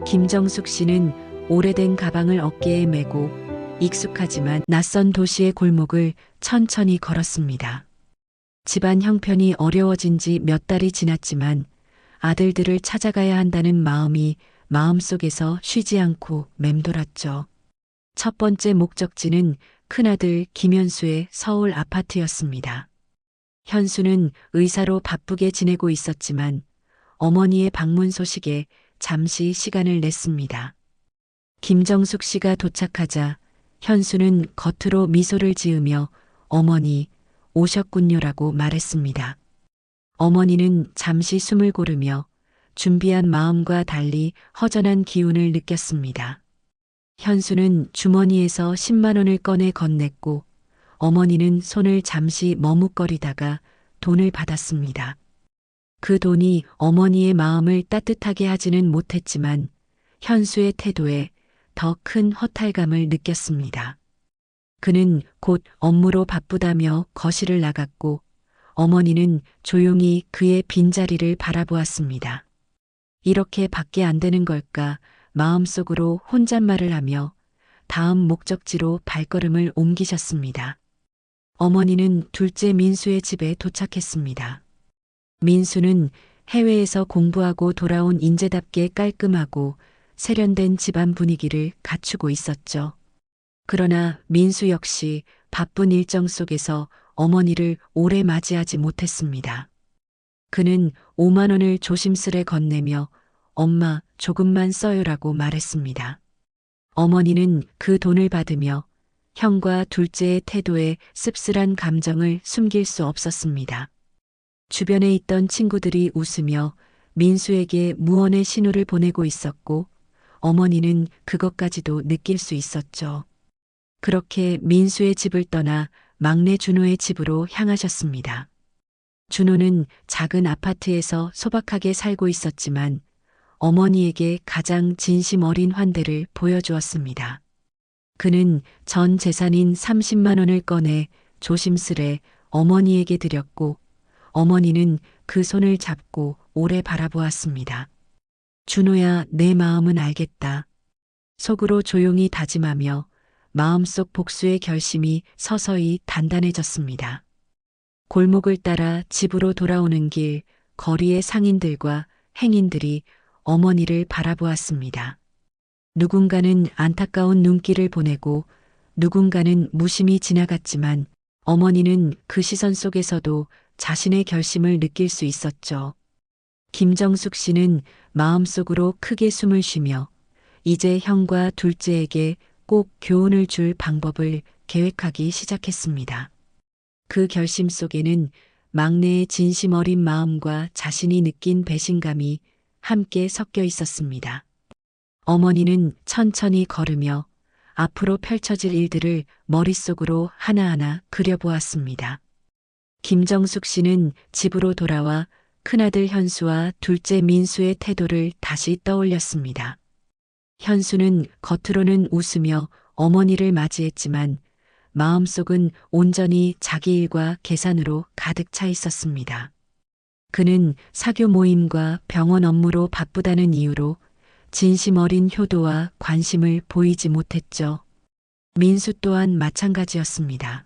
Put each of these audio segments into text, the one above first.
김정숙 씨는 오래된 가방을 어깨에 메고 익숙하지만 낯선 도시의 골목을 천천히 걸었습니다. 집안 형편이 어려워진 지 몇 달이 지났지만 아들들을 찾아가야 한다는 마음이 마음속에서 쉬지 않고 맴돌았죠. 첫 번째 목적지는 큰아들 김현수의 서울 아파트였습니다. 현수는 의사로 바쁘게 지내고 있었지만 어머니의 방문 소식에 잠시 시간을 냈습니다. 김정숙 씨가 도착하자 현수는 겉으로 미소를 지으며 어머니 오셨군요라고 말했습니다. 어머니는 잠시 숨을 고르며 준비한 마음과 달리 허전한 기운을 느꼈습니다. 현수는 주머니에서 10만 원을 꺼내 건넸고 어머니는 손을 잠시 머뭇거리다가 돈을 받았습니다. 그 돈이 어머니의 마음을 따뜻하게 하지는 못했지만 현수의 태도에 더 큰 허탈감을 느꼈습니다. 그는 곧 업무로 바쁘다며 거실을 나갔고 어머니는 조용히 그의 빈자리를 바라보았습니다. 이렇게 밖에 안 되는 걸까 마음속으로 혼잣말을 하며 다음 목적지로 발걸음을 옮기셨습니다. 어머니는 둘째 민수의 집에 도착했습니다. 민수는 해외에서 공부하고 돌아온 인재답게 깔끔하고 세련된 집안 분위기를 갖추고 있었죠. 그러나 민수 역시 바쁜 일정 속에서 어머니를 오래 맞이하지 못했습니다. 그는 5만 원을 조심스레 건네며 엄마 조금만 써요라고 말했습니다. 어머니는 그 돈을 받으며 형과 둘째의 태도에 씁쓸한 감정을 숨길 수 없었습니다. 주변에 있던 친구들이 웃으며 민수에게 무언의 신호를 보내고 있었고 어머니는 그것까지도 느낄 수 있었죠. 그렇게 민수의 집을 떠나 막내 준호의 집으로 향하셨습니다. 준호는 작은 아파트에서 소박하게 살고 있었지만 어머니에게 가장 진심 어린 환대를 보여주었습니다. 그는 전 재산인 30만 원을 꺼내 조심스레 어머니에게 드렸고 어머니는 그 손을 잡고 오래 바라보았습니다. 준호야, 내 마음은 알겠다. 속으로 조용히 다짐하며 마음속 복수의 결심이 서서히 단단해졌습니다. 골목을 따라 집으로 돌아오는 길, 거리의 상인들과 행인들이 어머니를 바라보았습니다. 누군가는 안타까운 눈길을 보내고 누군가는 무심히 지나갔지만 어머니는 그 시선 속에서도 자신의 결심을 느낄 수 있었죠. 김정숙 씨는 마음속으로 크게 숨을 쉬며 이제 형과 둘째에게 꼭 교훈을 줄 방법을 계획하기 시작했습니다. 그 결심 속에는 막내의 진심 어린 마음과 자신이 느낀 배신감이 함께 섞여 있었습니다. 어머니는 천천히 걸으며 앞으로 펼쳐질 일들을 머릿속으로 하나하나 그려보았습니다. 김정숙 씨는 집으로 돌아와 큰아들 현수와 둘째 민수의 태도를 다시 떠올렸습니다. 현수는 겉으로는 웃으며 어머니를 맞이했지만 마음속은 온전히 자기 일과 계산으로 가득 차 있었습니다. 그는 사교 모임과 병원 업무로 바쁘다는 이유로 진심 어린 효도와 관심을 보이지 못했죠. 민수 또한 마찬가지였습니다.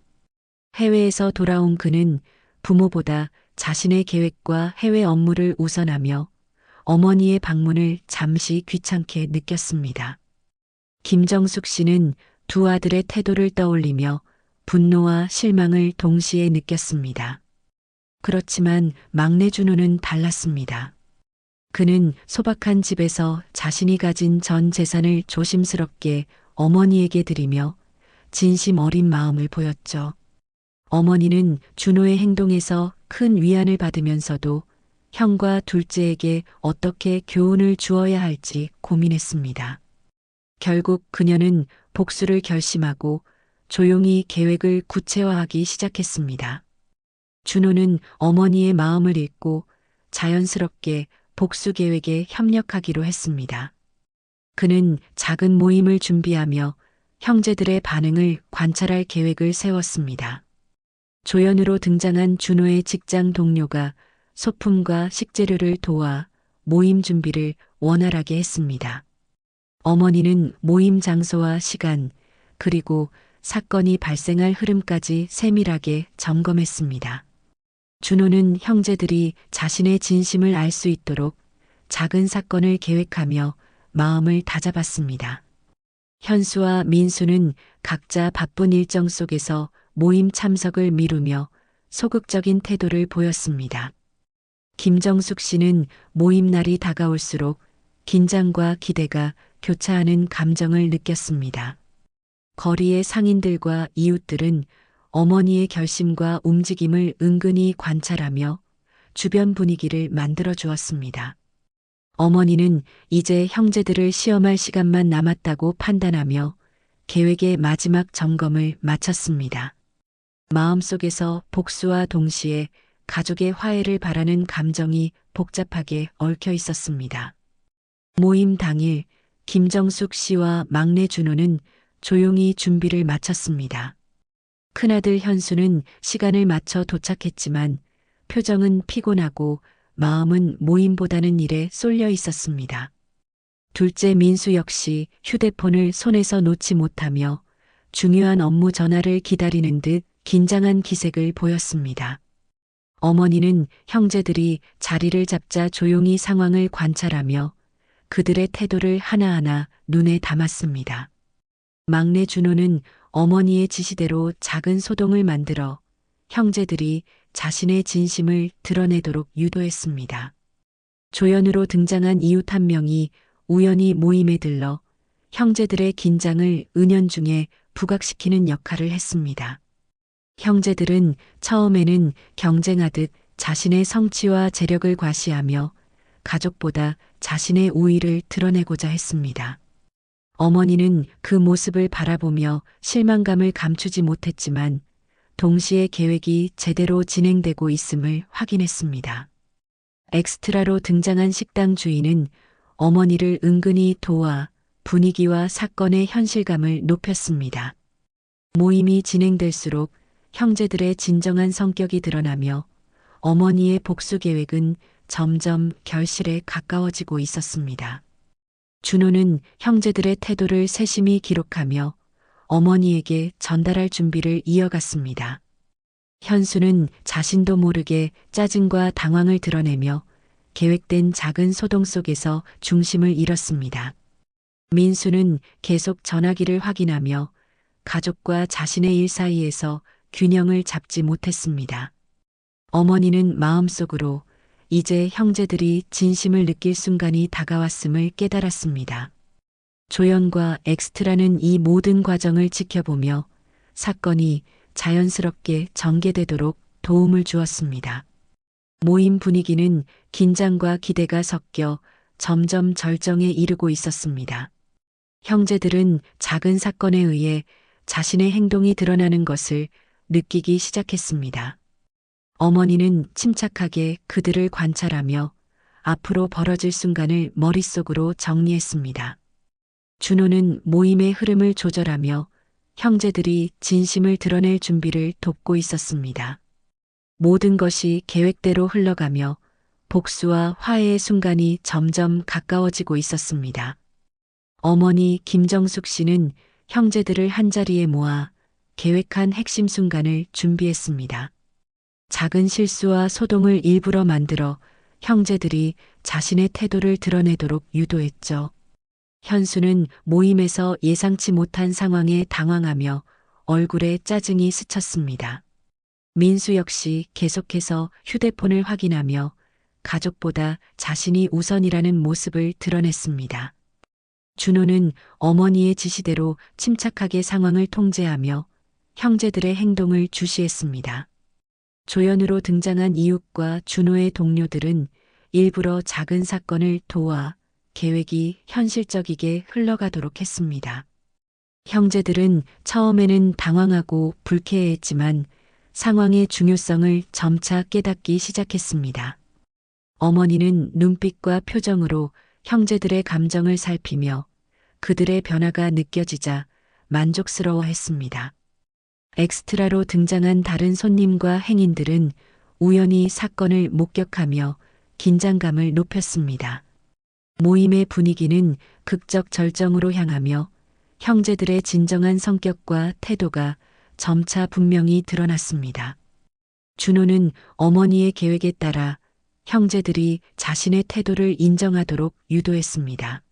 해외에서 돌아온 그는 부모보다 자신의 계획과 해외 업무를 우선하며 어머니의 방문을 잠시 귀찮게 느꼈습니다. 김정숙 씨는 두 아들의 태도를 떠올리며 분노와 실망을 동시에 느꼈습니다. 그렇지만 막내 준호는 달랐습니다. 그는 소박한 집에서 자신이 가진 전 재산을 조심스럽게 어머니에게 드리며 진심 어린 마음을 보였죠. 어머니는 준호의 행동에서 큰 위안을 받으면서도 형과 둘째에게 어떻게 교훈을 주어야 할지 고민했습니다. 결국 그녀는 복수를 결심하고 조용히 계획을 구체화하기 시작했습니다. 준호는 어머니의 마음을 읽고 자연스럽게 복수 계획에 협력하기로 했습니다. 그는 작은 모임을 준비하며 형제들의 반응을 관찰할 계획을 세웠습니다. 조연으로 등장한 준호의 직장 동료가 소품과 식재료를 도와 모임 준비를 원활하게 했습니다. 어머니는 모임 장소와 시간, 그리고 사건이 발생할 흐름까지 세밀하게 점검했습니다. 준호는 형제들이 자신의 진심을 알 수 있도록 작은 사건을 계획하며 마음을 다잡았습니다. 현수와 민수는 각자 바쁜 일정 속에서 모임 참석을 미루며 소극적인 태도를 보였습니다. 김정숙 씨는 모임 날이 다가올수록 긴장과 기대가 교차하는 감정을 느꼈습니다. 거리의 상인들과 이웃들은 어머니의 결심과 움직임을 은근히 관찰하며 주변 분위기를 만들어 주었습니다. 어머니는 이제 형제들을 시험할 시간만 남았다고 판단하며 계획의 마지막 점검을 마쳤습니다. 마음속에서 복수와 동시에 가족의 화해를 바라는 감정이 복잡하게 얽혀 있었습니다. 모임 당일 김정숙 씨와 막내 준호는 조용히 준비를 마쳤습니다. 큰아들 현수는 시간을 맞춰 도착했지만 표정은 피곤하고 마음은 모임보다는 일에 쏠려 있었습니다. 둘째 민수 역시 휴대폰을 손에서 놓지 못하며 중요한 업무 전화를 기다리는 듯 긴장한 기색을 보였습니다. 어머니는 형제들이 자리를 잡자 조용히 상황을 관찰하며 그들의 태도를 하나하나 눈에 담았습니다. 막내 준호는 어머니의 지시대로 작은 소동을 만들어 형제들이 자신의 진심을 드러내도록 유도했습니다. 조연으로 등장한 이웃 한 명이 우연히 모임에 들러 형제들의 긴장을 은연중에 부각시키는 역할을 했습니다. 형제들은 처음에는 경쟁하듯 자신의 성취와 재력을 과시하며 가족보다 자신의 우위를 드러내고자 했습니다. 어머니는 그 모습을 바라보며 실망감을 감추지 못했지만 동시에 계획이 제대로 진행되고 있음을 확인했습니다. 엑스트라로 등장한 식당 주인은 어머니를 은근히 도와 분위기와 사건의 현실감을 높였습니다. 모임이 진행될수록 형제들의 진정한 성격이 드러나며 어머니의 복수 계획은 점점 결실에 가까워지고 있었습니다. 준호는 형제들의 태도를 세심히 기록하며 어머니에게 전달할 준비를 이어갔습니다. 현수는 자신도 모르게 짜증과 당황을 드러내며 계획된 작은 소동 속에서 중심을 잃었습니다. 민수는 계속 전화기를 확인하며 가족과 자신의 일 사이에서 균형을 잡지 못했습니다. 어머니는 마음속으로 이제 형제들이 진심을 느낄 순간이 다가왔음을 깨달았습니다. 조연과 엑스트라는 이 모든 과정을 지켜보며 사건이 자연스럽게 전개되도록 도움을 주었습니다. 모임 분위기는 긴장과 기대가 섞여 점점 절정에 이르고 있었습니다. 형제들은 작은 사건에 의해 자신의 행동이 드러나는 것을 느끼기 시작했습니다. 어머니는 침착하게 그들을 관찰하며 앞으로 벌어질 순간을 머릿속으로 정리했습니다. 준호는 모임의 흐름을 조절하며 형제들이 진심을 드러낼 준비를 돕고 있었습니다. 모든 것이 계획대로 흘러가며 복수와 화해의 순간이 점점 가까워지고 있었습니다. 어머니 김정숙 씨는 형제들을 한자리에 모아 계획한 핵심 순간을 준비했습니다. 작은 실수와 소동을 일부러 만들어 형제들이 자신의 태도를 드러내도록 유도했죠. 현수는 모임에서 예상치 못한 상황에 당황하며 얼굴에 짜증이 스쳤습니다. 민수 역시 계속해서 휴대폰을 확인하며 가족보다 자신이 우선이라는 모습을 드러냈습니다. 준호는 어머니의 지시대로 침착하게 상황을 통제하며 형제들의 행동을 주시했습니다. 조연으로 등장한 이웃과 준호의 동료들은 일부러 작은 사건을 도와 계획이 현실적이게 흘러가도록 했습니다. 형제들은 처음에는 당황하고 불쾌해했지만 상황의 중요성을 점차 깨닫기 시작했습니다. 어머니는 눈빛과 표정으로 형제들의 감정을 살피며 그들의 변화가 느껴지자 만족스러워했습니다. 엑스트라로 등장한 다른 손님과 행인들은 우연히 사건을 목격하며 긴장감을 높였습니다. 모임의 분위기는 극적 절정으로 향하며 형제들의 진정한 성격과 태도가 점차 분명히 드러났습니다. 준호는 어머니의 계획에 따라 형제들이 자신의 태도를 인정하도록 유도했습니다.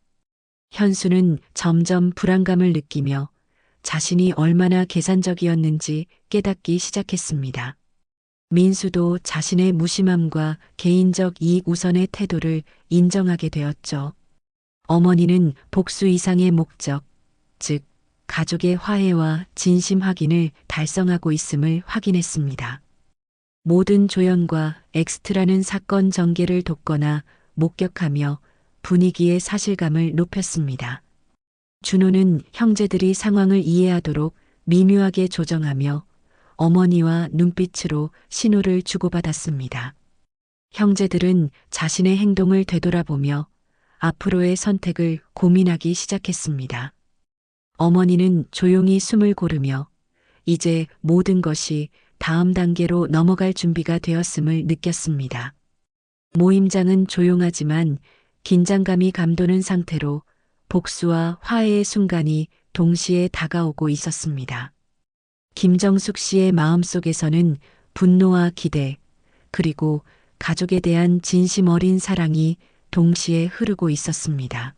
현수는 점점 불안감을 느끼며 자신이 얼마나 계산적이었는지 깨닫기 시작했습니다. 민수도 자신의 무심함과 개인적 이익 우선의 태도를 인정하게 되었죠. 어머니는 복수 이상의 목적, 즉 가족의 화해와 진심 확인을 달성하고 있음을 확인했습니다. 모든 조연과 엑스트라는 사건 전개를 돕거나 목격하며 분위기의 사실감을 높였습니다. 준호는 형제들이 상황을 이해하도록 미묘하게 조정하며 어머니와 눈빛으로 신호를 주고받았습니다. 형제들은 자신의 행동을 되돌아보며 앞으로의 선택을 고민하기 시작했습니다. 어머니는 조용히 숨을 고르며 이제 모든 것이 다음 단계로 넘어갈 준비가 되었음을 느꼈습니다. 모임장은 조용하지만 긴장감이 감도는 상태로 복수와 화해의 순간이 동시에 다가오고 있었습니다. 김정숙 씨의 마음속에서는 분노와 기대, 그리고 가족에 대한 진심 어린 사랑이 동시에 흐르고 있었습니다.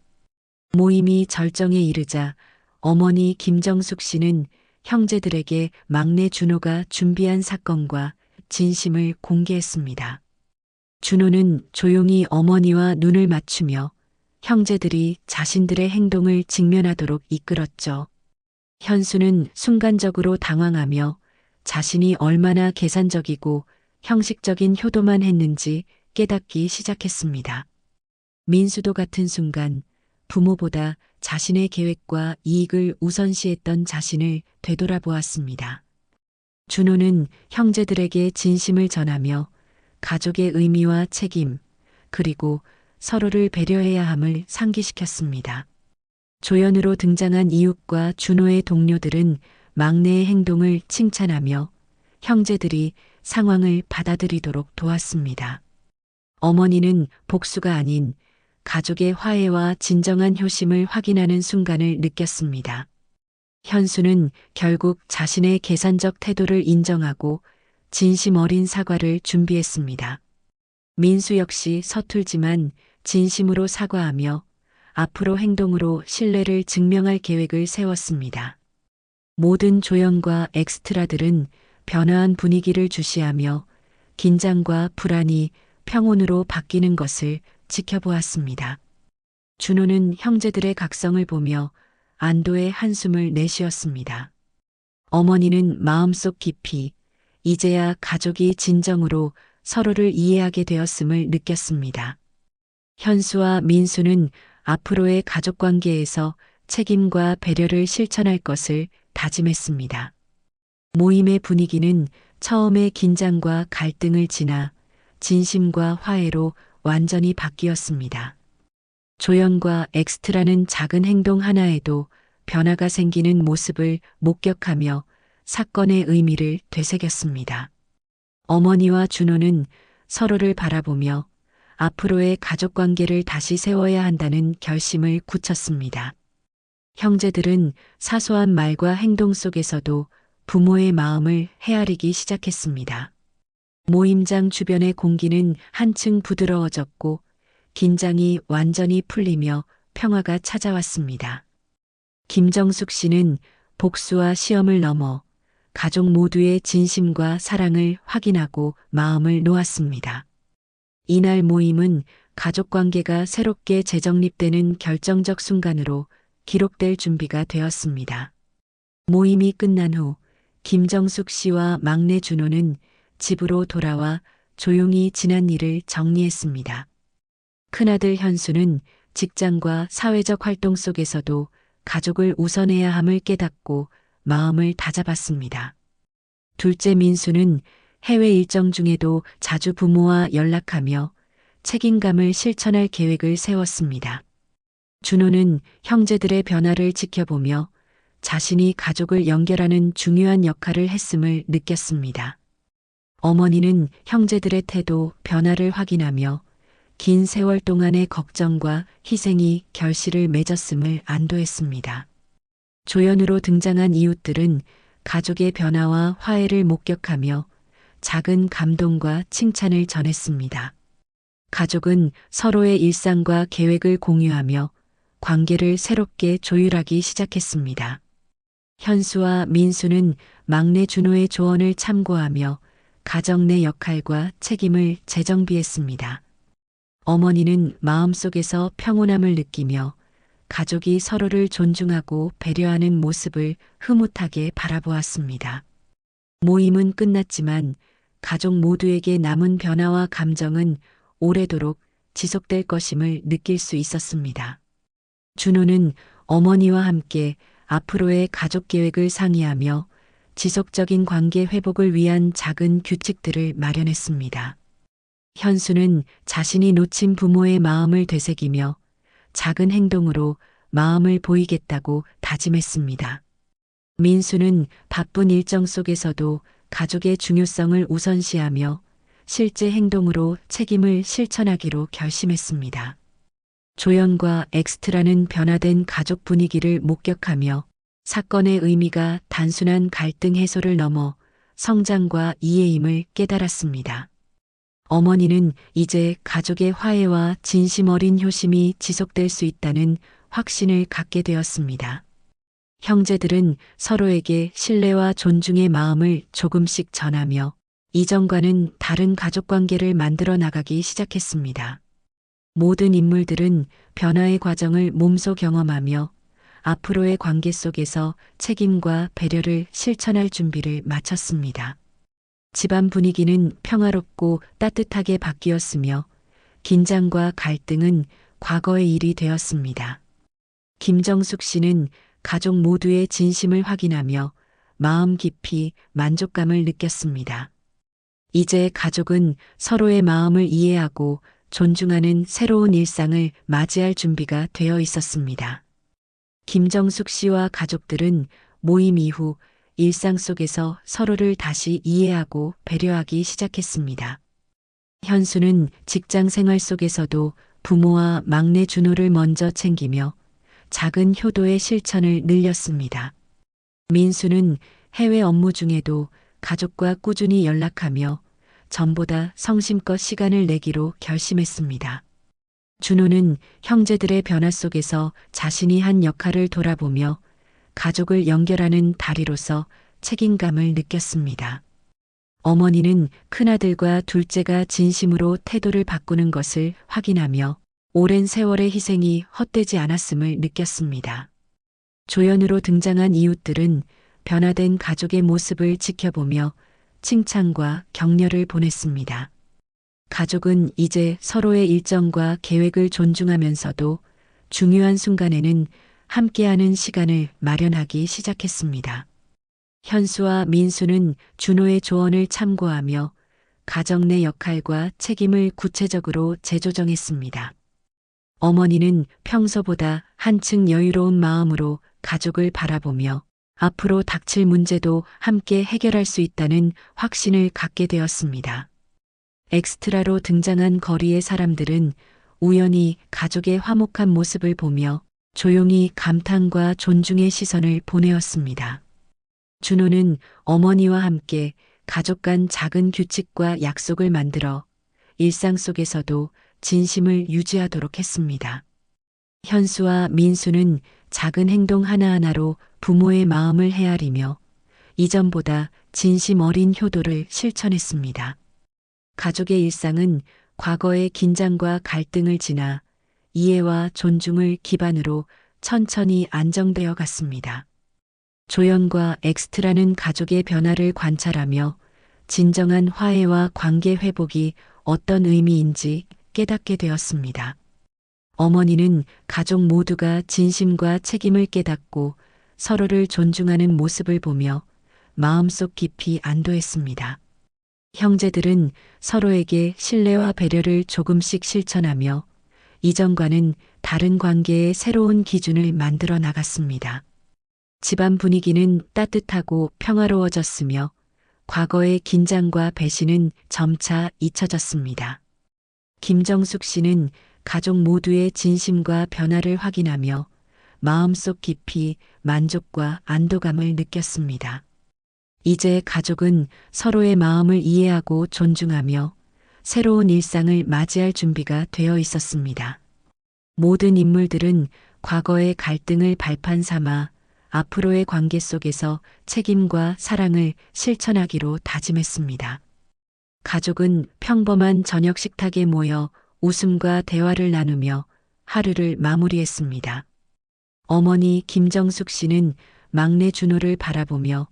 모임이 절정에 이르자 어머니 김정숙 씨는 형제들에게 막내 준호가 준비한 사건과 진심을 공개했습니다. 준호는 조용히 어머니와 눈을 맞추며 형제들이 자신들의 행동을 직면하도록 이끌었죠. 현수는 순간적으로 당황하며 자신이 얼마나 계산적이고 형식적인 효도만 했는지 깨닫기 시작했습니다. 민수도 같은 순간 부모보다 자신의 계획과 이익을 우선시했던 자신을 되돌아보았습니다. 준호는 형제들에게 진심을 전하며 가족의 의미와 책임, 그리고 서로를 배려해야 함을 상기시켰습니다. 조연으로 등장한 이웃과 준호의 동료들은 막내의 행동을 칭찬하며 형제들이 상황을 받아들이도록 도왔습니다. 어머니는 복수가 아닌 가족의 화해와 진정한 효심을 확인하는 순간을 느꼈습니다. 현수는 결국 자신의 계산적 태도를 인정하고 진심 어린 사과를 준비했습니다. 민수 역시 서툴지만 진심으로 사과하며 앞으로 행동으로 신뢰를 증명할 계획을 세웠습니다. 모든 조연과 엑스트라들은 변화한 분위기를 주시하며 긴장과 불안이 평온으로 바뀌는 것을 지켜보았습니다. 준호는 형제들의 각성을 보며 안도의 한숨을 내쉬었습니다. 어머니는 마음속 깊이 이제야 가족이 진정으로 서로를 이해하게 되었음을 느꼈습니다. 현수와 민수는 앞으로의 가족관계에서 책임과 배려를 실천할 것을 다짐했습니다. 모임의 분위기는 처음의 긴장과 갈등을 지나 진심과 화해로 완전히 바뀌었습니다. 조연과 엑스트라는 작은 행동 하나에도 변화가 생기는 모습을 목격하며 사건의 의미를 되새겼습니다. 어머니와 준호는 서로를 바라보며 앞으로의 가족관계를 다시 세워야 한다는 결심을 굳혔습니다. 형제들은 사소한 말과 행동 속에서도 부모의 마음을 헤아리기 시작했습니다. 모임장 주변의 공기는 한층 부드러워졌고 긴장이 완전히 풀리며 평화가 찾아왔습니다. 김정숙 씨는 복수와 시험을 넘어 가족 모두의 진심과 사랑을 확인하고 마음을 놓았습니다. 이날 모임은 가족 관계가 새롭게 재정립되는 결정적 순간으로 기록될 준비가 되었습니다. 모임이 끝난 후 김정숙 씨와 막내 준호는 집으로 돌아와 조용히 지난 일을 정리했습니다. 큰아들 현수는 직장과 사회적 활동 속에서도 가족을 우선해야 함을 깨닫고 마음을 다잡았습니다. 둘째 민수는 해외 일정 중에도 자주 부모와 연락하며 책임감을 실천할 계획을 세웠습니다. 준호는 형제들의 변화를 지켜보며 자신이 가족을 연결하는 중요한 역할을 했음을 느꼈습니다. 어머니는 형제들의 태도, 변화를 확인하며 긴 세월 동안의 걱정과 희생이 결실을 맺었음을 안도했습니다. 조연으로 등장한 이웃들은 가족의 변화와 화해를 목격하며 작은 감동과 칭찬을 전했습니다. 가족은 서로의 일상과 계획을 공유하며 관계를 새롭게 조율하기 시작했습니다. 현수와 민수는 막내 준호의 조언을 참고하며 가정 내 역할과 책임을 재정비했습니다. 어머니는 마음속에서 평온함을 느끼며 가족이 서로를 존중하고 배려하는 모습을 흐뭇하게 바라보았습니다. 모임은 끝났지만 가족 모두에게 남은 변화와 감정은 오래도록 지속될 것임을 느낄 수 있었습니다. 준호는 어머니와 함께 앞으로의 가족 계획을 상의하며 지속적인 관계 회복을 위한 작은 규칙들을 마련했습니다. 현수는 자신이 놓친 부모의 마음을 되새기며 작은 행동으로 마음을 보이겠다고 다짐했습니다. 민수는 바쁜 일정 속에서도 가족의 중요성을 우선시하며 실제 행동으로 책임을 실천하기로 결심했습니다. 조연과 엑스트라는 변화된 가족 분위기를 목격하며 사건의 의미가 단순한 갈등 해소를 넘어 성장과 이해임을 깨달았습니다. 어머니는 이제 가족의 화해와 진심 어린 효심이 지속될 수 있다는 확신을 갖게 되었습니다. 형제들은 서로에게 신뢰와 존중의 마음을 조금씩 전하며 이전과는 다른 가족 관계를 만들어 나가기 시작했습니다. 모든 인물들은 변화의 과정을 몸소 경험하며 앞으로의 관계 속에서 책임과 배려를 실천할 준비를 마쳤습니다. 집안 분위기는 평화롭고 따뜻하게 바뀌었으며 긴장과 갈등은 과거의 일이 되었습니다. 김정숙 씨는 가족 모두의 진심을 확인하며 마음 깊이 만족감을 느꼈습니다. 이제 가족은 서로의 마음을 이해하고 존중하는 새로운 일상을 맞이할 준비가 되어 있었습니다. 김정숙 씨와 가족들은 모임 이후 일상 속에서 서로를 다시 이해하고 배려하기 시작했습니다. 현수는 직장 생활 속에서도 부모와 막내 준호를 먼저 챙기며 작은 효도의 실천을 늘렸습니다. 민수는 해외 업무 중에도 가족과 꾸준히 연락하며 전보다 성심껏 시간을 내기로 결심했습니다. 준호는 형제들의 변화 속에서 자신이 한 역할을 돌아보며 가족을 연결하는 다리로서 책임감을 느꼈습니다. 어머니는 큰아들과 둘째가 진심으로 태도를 바꾸는 것을 확인하며 오랜 세월의 희생이 헛되지 않았음을 느꼈습니다. 조연으로 등장한 이웃들은 변화된 가족의 모습을 지켜보며 칭찬과 격려를 보냈습니다. 가족은 이제 서로의 일정과 계획을 존중하면서도 중요한 순간에는 함께하는 시간을 마련하기 시작했습니다. 현수와 민수는 준호의 조언을 참고하며 가정 내 역할과 책임을 구체적으로 재조정했습니다. 어머니는 평소보다 한층 여유로운 마음으로 가족을 바라보며 앞으로 닥칠 문제도 함께 해결할 수 있다는 확신을 갖게 되었습니다. 엑스트라로 등장한 거리의 사람들은 우연히 가족의 화목한 모습을 보며 조용히 감탄과 존중의 시선을 보내었습니다. 준호는 어머니와 함께 가족 간 작은 규칙과 약속을 만들어 일상 속에서도 진심을 유지하도록 했습니다. 현수와 민수는 작은 행동 하나하나로 부모의 마음을 헤아리며 이전보다 진심 어린 효도를 실천했습니다. 가족의 일상은 과거의 긴장과 갈등을 지나 이해와 존중을 기반으로 천천히 안정되어 갔습니다. 조연과 엑스트라는 가족의 변화를 관찰하며 진정한 화해와 관계 회복이 어떤 의미인지 깨닫게 되었습니다. 어머니는 가족 모두가 진심과 책임을 깨닫고 서로를 존중하는 모습을 보며 마음속 깊이 안도했습니다. 형제들은 서로에게 신뢰와 배려를 조금씩 실천하며 이전과는 다른 관계의 새로운 기준을 만들어 나갔습니다. 집안 분위기는 따뜻하고 평화로워졌으며 과거의 긴장과 배신은 점차 잊혀졌습니다. 김정숙 씨는 가족 모두의 진심과 변화를 확인하며 마음속 깊이 만족과 안도감을 느꼈습니다. 이제 가족은 서로의 마음을 이해하고 존중하며 새로운 일상을 맞이할 준비가 되어 있었습니다. 모든 인물들은 과거의 갈등을 발판 삼아 앞으로의 관계 속에서 책임과 사랑을 실천하기로 다짐했습니다. 가족은 평범한 저녁 식탁에 모여 웃음과 대화를 나누며 하루를 마무리했습니다. 어머니 김정숙 씨는 막내 준호를 바라보며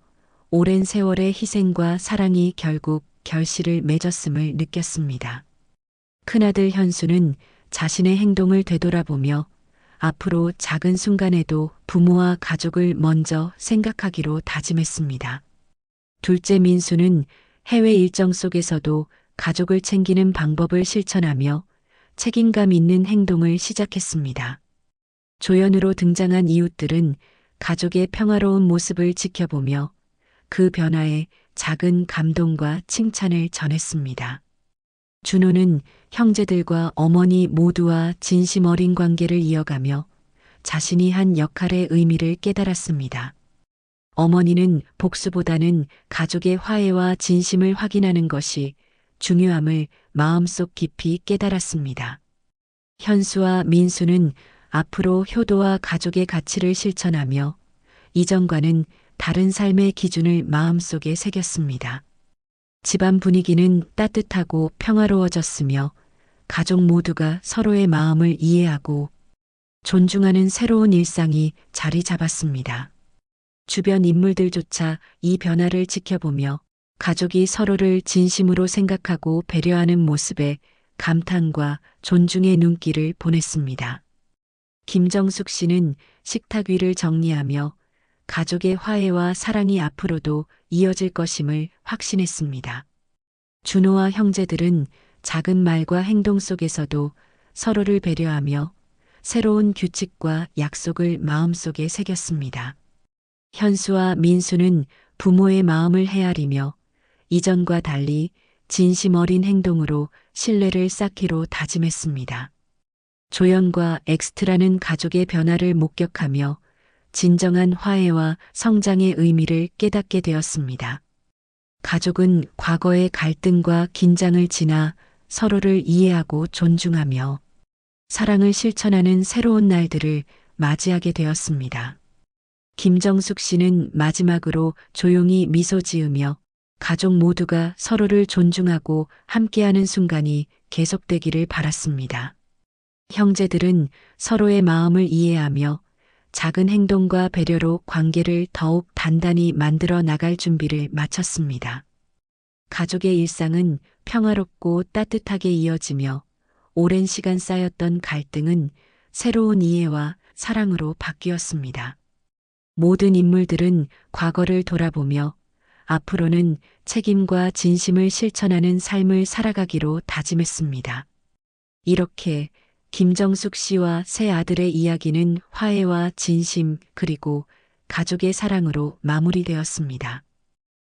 오랜 세월의 희생과 사랑이 결국 결실을 맺었음을 느꼈습니다. 큰아들 현수는 자신의 행동을 되돌아보며 앞으로 작은 순간에도 부모와 가족을 먼저 생각하기로 다짐했습니다. 둘째 민수는 해외 일정 속에서도 가족을 챙기는 방법을 실천하며 책임감 있는 행동을 시작했습니다. 조연으로 등장한 이웃들은 가족의 평화로운 모습을 지켜보며 그 변화에 작은 감동과 칭찬을 전했습니다. 준호는 형제들과 어머니 모두와 진심 어린 관계를 이어가며 자신이 한 역할의 의미를 깨달았습니다. 어머니는 복수보다는 가족의 화해와 진심을 확인하는 것이 중요함을 마음속 깊이 깨달았습니다. 현수와 민수는 앞으로 효도와 가족의 가치를 실천하며 이전과는 다른 삶의 기준을 마음속에 새겼습니다. 집안 분위기는 따뜻하고 평화로워졌으며 가족 모두가 서로의 마음을 이해하고 존중하는 새로운 일상이 자리 잡았습니다. 주변 인물들조차 이 변화를 지켜보며 가족이 서로를 진심으로 생각하고 배려하는 모습에 감탄과 존중의 눈길을 보냈습니다. 김정숙 씨는 식탁 위를 정리하며 가족의 화해와 사랑이 앞으로도 이어질 것임을 확신했습니다. 준호와 형제들은 작은 말과 행동 속에서도 서로를 배려하며 새로운 규칙과 약속을 마음속에 새겼습니다. 현수와 민수는 부모의 마음을 헤아리며 이전과 달리 진심 어린 행동으로 신뢰를 쌓기로 다짐했습니다. 조연과 엑스트라는 가족의 변화를 목격하며 진정한 화해와 성장의 의미를 깨닫게 되었습니다. 가족은 과거의 갈등과 긴장을 지나 서로를 이해하고 존중하며 사랑을 실천하는 새로운 날들을 맞이하게 되었습니다. 김정숙 씨는 마지막으로 조용히 미소 지으며 가족 모두가 서로를 존중하고 함께하는 순간이 계속되기를 바랐습니다. 형제들은 서로의 마음을 이해하며 작은 행동과 배려로 관계를 더욱 단단히 만들어 나갈 준비를 마쳤습니다. 가족의 일상은 평화롭고 따뜻하게 이어지며 오랜 시간 쌓였던 갈등은 새로운 이해와 사랑으로 바뀌었습니다. 모든 인물들은 과거를 돌아보며 앞으로는 책임과 진심을 실천하는 삶을 살아가기로 다짐했습니다. 이렇게 김정숙 씨와 세 아들의 이야기는 화해와 진심 그리고 가족의 사랑으로 마무리되었습니다.